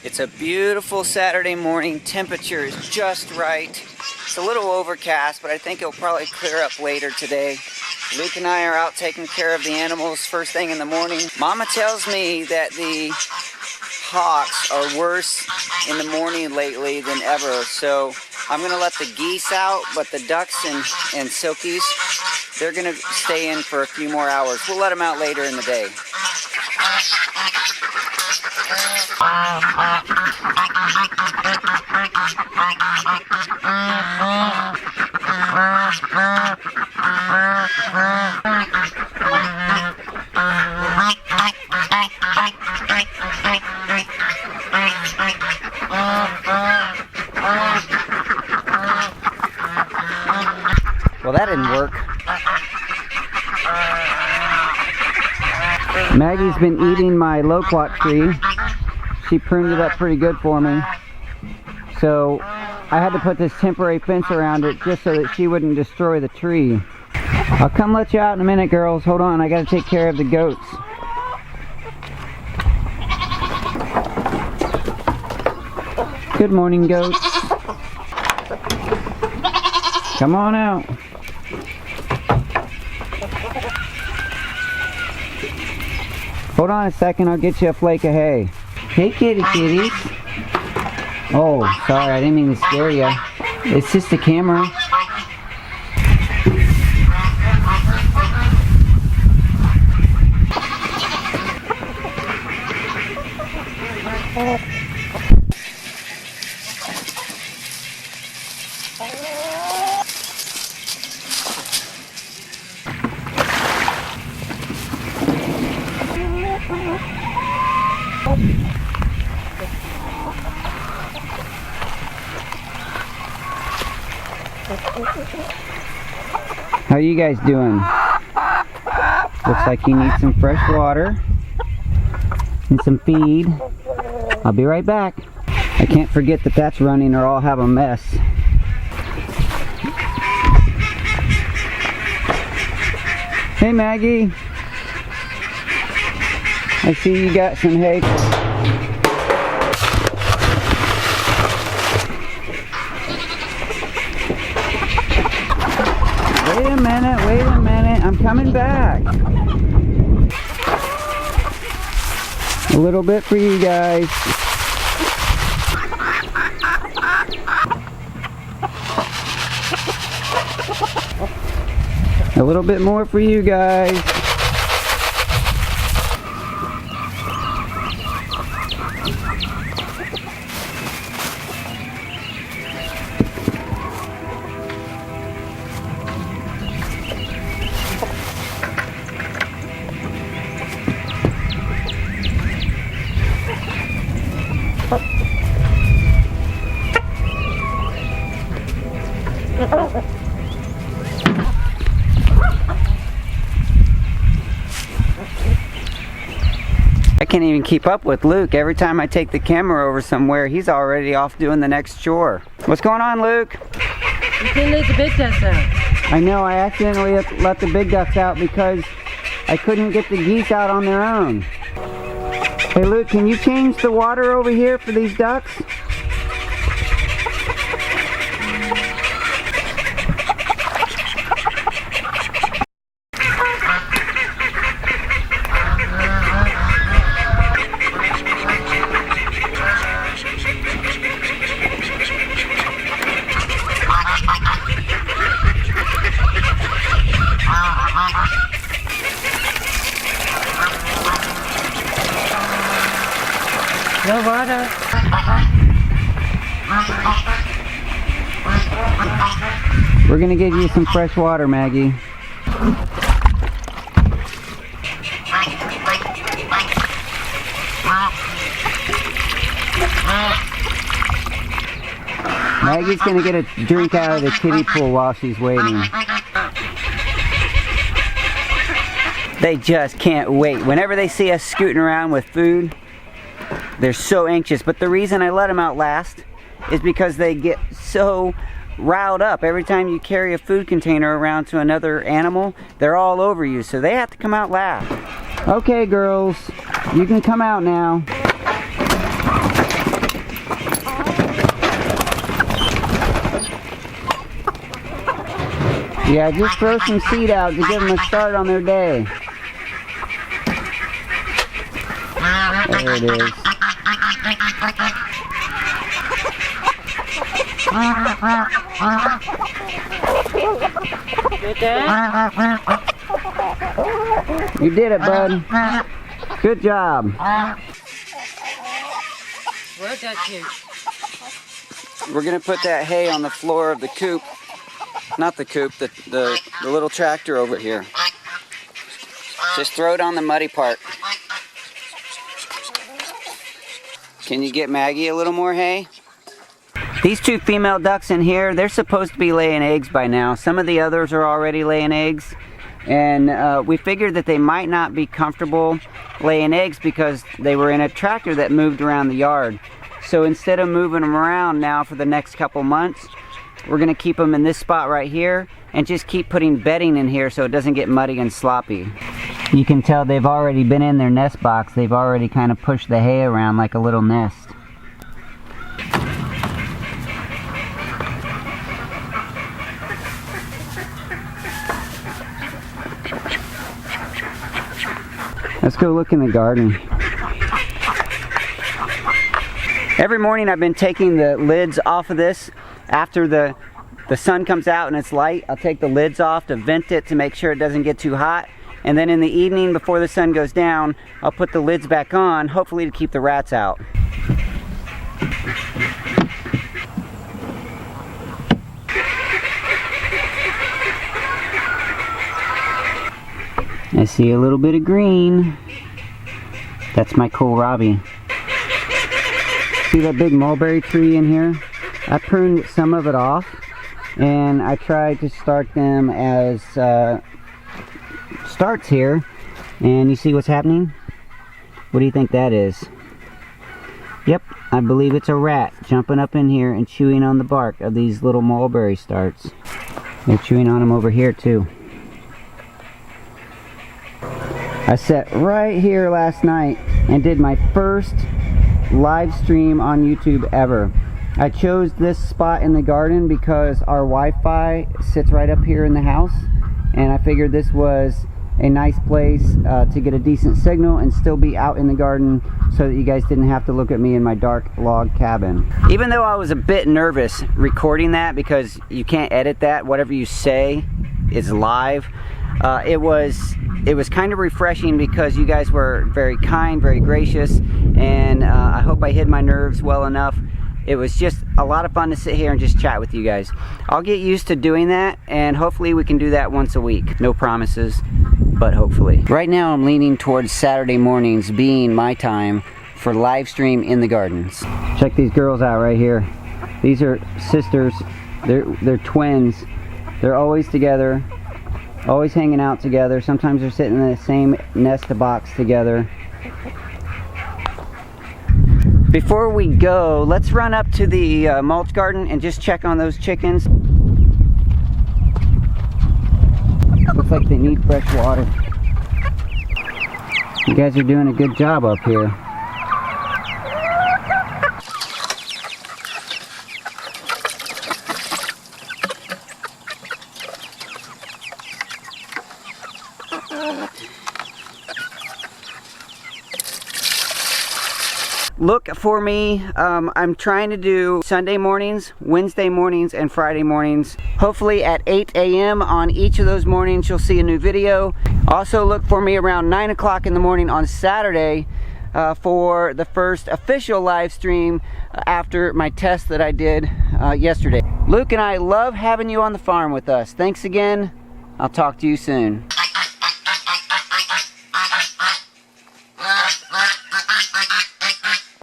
It's a beautiful Saturday morning. Temperature is just right. It's a little overcast, but I think it'll probably clear up later today. Luke and I are out taking care of the animals first thing in the morning. Mama tells me that the hawks are worse in the morning lately than ever, so I'm gonna let the geese out, but the ducks and silkies, they're gonna stay in for a few more hours. We'll let them out later in the day. Well, that didn't work. Maggie's been eating my loquat tree. She pruned it up pretty good for me. So I had to put this temporary fence around it just so that she wouldn't destroy the tree. I'll come let you out in a minute, girls. Hold on, I gotta take care of the goats. Good morning, goats. Come on out. Hold on a second, I'll get you a flake of hay. Hey, kitty kitties. Oh, sorry, I didn't mean to scare you. It's just a camera. How you guys doing? Looks like you need some fresh water and some feed. I'll be right back. I can't forget that that's running or I'll have a mess. Hey Maggie, I see you got some hay. Wait a minute, I'm coming back. A little bit for you guys. A little bit more for you guys. I can't even keep up with Luke. Every time I take the camera over somewhere, he's already off doing the next chore. What's going on, Luke? You can't let the big ducks out. I know, I accidentally let the big ducks out because I couldn't get the geese out on their own. Hey Luke, can you change the water over here for these ducks? No water. We're gonna give you some fresh water, Maggie. Maggie's gonna get a drink out of the kiddie pool while she's waiting. They just can't wait. Whenever they see us scooting around with food, they're so anxious. But the reason I let them out last is because they get so riled up. Every time you carry a food container around to another animal, they're all over you, so they have to come out last. Okay, girls, you can come out now. Yeah, just throw some seed out to give them a start on their day. There it is. You did it, bud. Good job. Well done, kid. We're gonna put that hay on the floor of the coop. Not the coop, the little tractor over here. Just throw it on the muddy part. Can you get Maggie a little more hay? These two female ducks in here, they're supposed to be laying eggs by now. Some of the others are already laying eggs. And we figured that they might not be comfortable laying eggs because they were in a tractor that moved around the yard. So instead of moving them around now for the next couple months, we're going to keep them in this spot right here and just keep putting bedding in here so it doesn't get muddy and sloppy. You can tell they've already been in their nest box. They've already kind of pushed the hay around like a little nest. Let's go look in the garden. Every morning I've been taking the lids off of this. After the sun comes out and it's light, I'll take the lids off to vent it to make sure it doesn't get too hot. And then in the evening before the sun goes down, I'll put the lids back on, hopefully to keep the rats out. I see a little bit of green. That's my kohlrabi. See that big mulberry tree in here? I pruned some of it off and I tried to start them as starts here. And you see what's happening? What do you think that is? Yep, I believe it's a rat jumping up in here and chewing on the bark of these little mulberry starts. They're chewing on them over here too. I sat right here last night and did my first live stream on YouTube ever. I chose this spot in the garden because our Wi-Fi sits right up here in the house, and I figured this was a nice place to get a decent signal and still be out in the garden so that you guys didn't have to look at me in my dark log cabin. Even though I was a bit nervous recording that because you can't edit that, whatever you say is live, it was kind of refreshing because you guys were very kind, very gracious, and I hope I hid my nerves well enough. It was just a lot of fun to sit here and just chat with you guys. I'll get used to doing that, and hopefully we can do that once a week. No promises, but hopefully. Right now I'm leaning towards Saturday mornings being my time for live stream in the gardens. Check these girls out right here. These are sisters. They're twins. They're always together, always hanging out together. Sometimes they're sitting in the same nest box together. Before we go, let's run up to the mulch garden and just check on those chickens. Looks like they need fresh water. You guys are doing a good job up here. Look for me. I'm trying to do Sunday mornings, Wednesday mornings, and Friday mornings. Hopefully at 8 a.m. on each of those mornings you'll see a new video. Also look for me around 9 o'clock in the morning on Saturday for the first official live stream after my test that I did yesterday. Luke and I love having you on the farm with us. Thanks again. I'll talk to you soon.